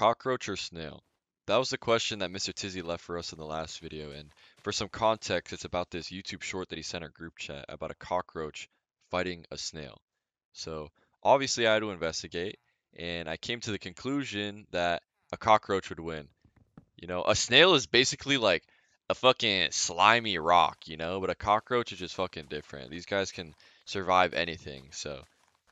Cockroach or snail? That was the question that Mr. Tizzy left for us in the last video, and for some context, it's about this YouTube short that he sent our group chat about a cockroach fighting a snail. So obviously I had to investigate, and I came to the conclusion that a cockroach would win. A snail is basically like a fucking slimy rock, but a cockroach is just fucking different. These guys can survive anything, so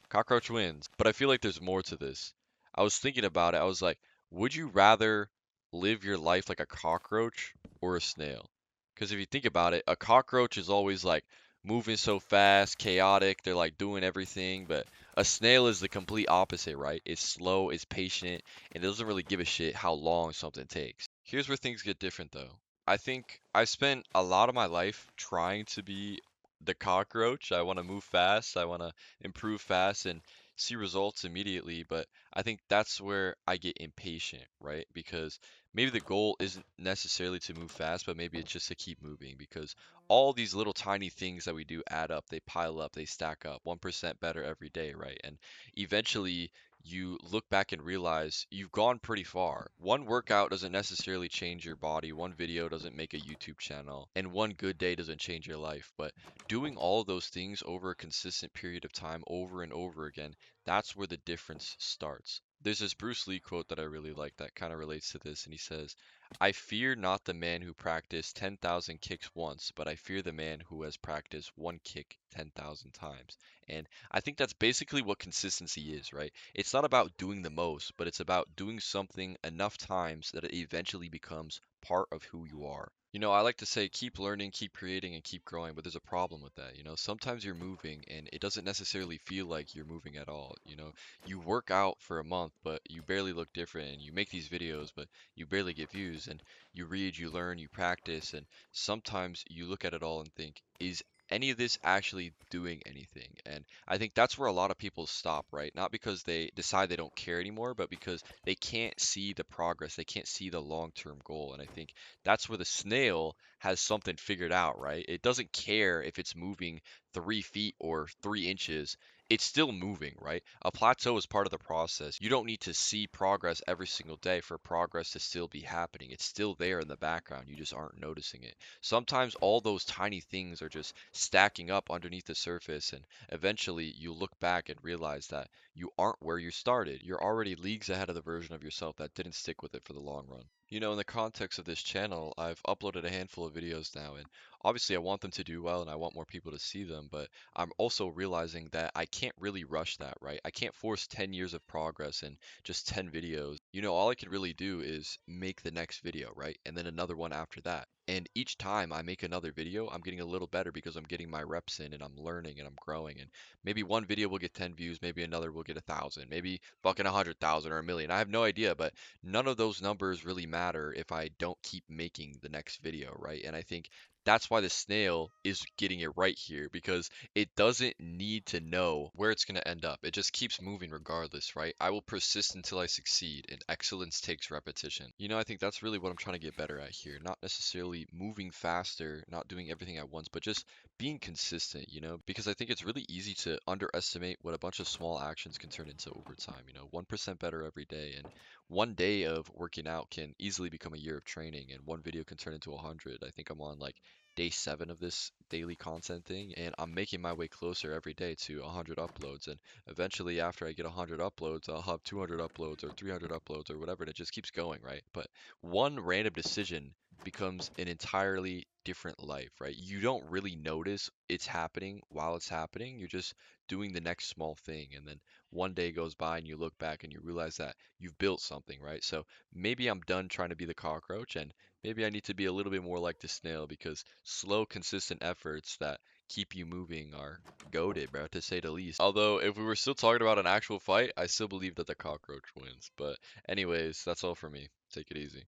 cockroach wins. But I feel like there's more to this. I was thinking about it. I was like, would you rather live your life like a cockroach or a snail? Because if you think about it, a cockroach is always like moving so fast, chaotic, they're like doing everything, but a snail is the complete opposite, right? It's slow, it's patient, and it doesn't really give a shit how long something takes. Here's where things get different though. I think I spent a lot of my life trying to be the cockroach. I want to move fast. I want to improve fast and see results immediately. But I think that's where I get impatient, right? Because maybe the goal isn't necessarily to move fast, but maybe it's just to keep moving because all these little tiny things that we do add up, they pile up, they stack up, 1% better every day, right? And eventually you look back and realize you've gone pretty far. One workout doesn't necessarily change your body, one video doesn't make a YouTube channel, and one good day doesn't change your life. But doing all of those things over a consistent period of time, over and over again, that's where the difference starts. There's this Bruce Lee quote that I really like that kind of relates to this, and he says, I fear not the man who practiced 10,000 kicks once, but I fear the man who has practiced one kick 10,000 times. And I think that's basically what consistency is, right? It's not about doing the most, but it's about doing something enough times that it eventually becomes part of who you are. I like to say keep learning, keep creating, and keep growing, but there's a problem with that. Sometimes you're moving and it doesn't necessarily feel like you're moving at all. You work out for a month, but you barely look different, and you make these videos, but you barely get views, and you read, you learn, you practice, and sometimes you look at it all and think, is any of this actually doing anything? And I think that's where a lot of people stop, right? Not because they decide they don't care anymore, but because they can't see the progress, they can't see the long-term goal. And I think that's where the snail has something figured out, right? It doesn't care if it's moving 3 feet or 3 inches. It's still moving, right? A plateau is part of the process. You don't need to see progress every single day for progress to still be happening. It's still there in the background. You just aren't noticing it. Sometimes all those tiny things are just stacking up underneath the surface, and eventually you look back and realize that you aren't where you started. You're already leagues ahead of the version of yourself that didn't stick with it for the long run. In the context of this channel, I've uploaded a handful of videos now, and obviously I want them to do well and I want more people to see them, but I'm also realizing that I can't really rush that, right? I can't force 10 years of progress in just 10 videos. All I can really do is make the next video, right? And then another one after that. And each time I make another video, I'm getting a little better because I'm getting my reps in and I'm learning and I'm growing. And maybe one video will get 10 views, maybe another will get 1,000, maybe fucking 100,000 or a million. I have no idea, but none of those numbers really matter if I don't keep making the next video, right? And I think that's why the snail is getting it right here because it doesn't need to know where it's going to end up. It just keeps moving regardless, right? I will persist until I succeed, and excellence takes repetition. I think that's really what I'm trying to get better at here. Not necessarily moving faster, not doing everything at once, but just being consistent, because I think it's really easy to underestimate what a bunch of small actions can turn into over time, 1% better every day. And one day of working out can easily become a year of training, and one video can turn into 100. I think I'm on like day 7 of this daily content thing, and I'm making my way closer every day to 100 uploads. And eventually, after I get 100 uploads, I'll have 200 uploads or 300 uploads or whatever, and it just keeps going, right? But one random decision becomes an entirely different life, right? You don't really notice it's happening while it's happening. You're just doing the next small thing, and then one day goes by and you look back and you realize that you've built something, right? So maybe I'm done trying to be the cockroach, and maybe I need to be a little bit more like the snail because slow, consistent efforts that keep you moving are goated, bro, to say the least. Although, if we were still talking about an actual fight, I still believe that the cockroach wins. But anyways, that's all for me. Take it easy.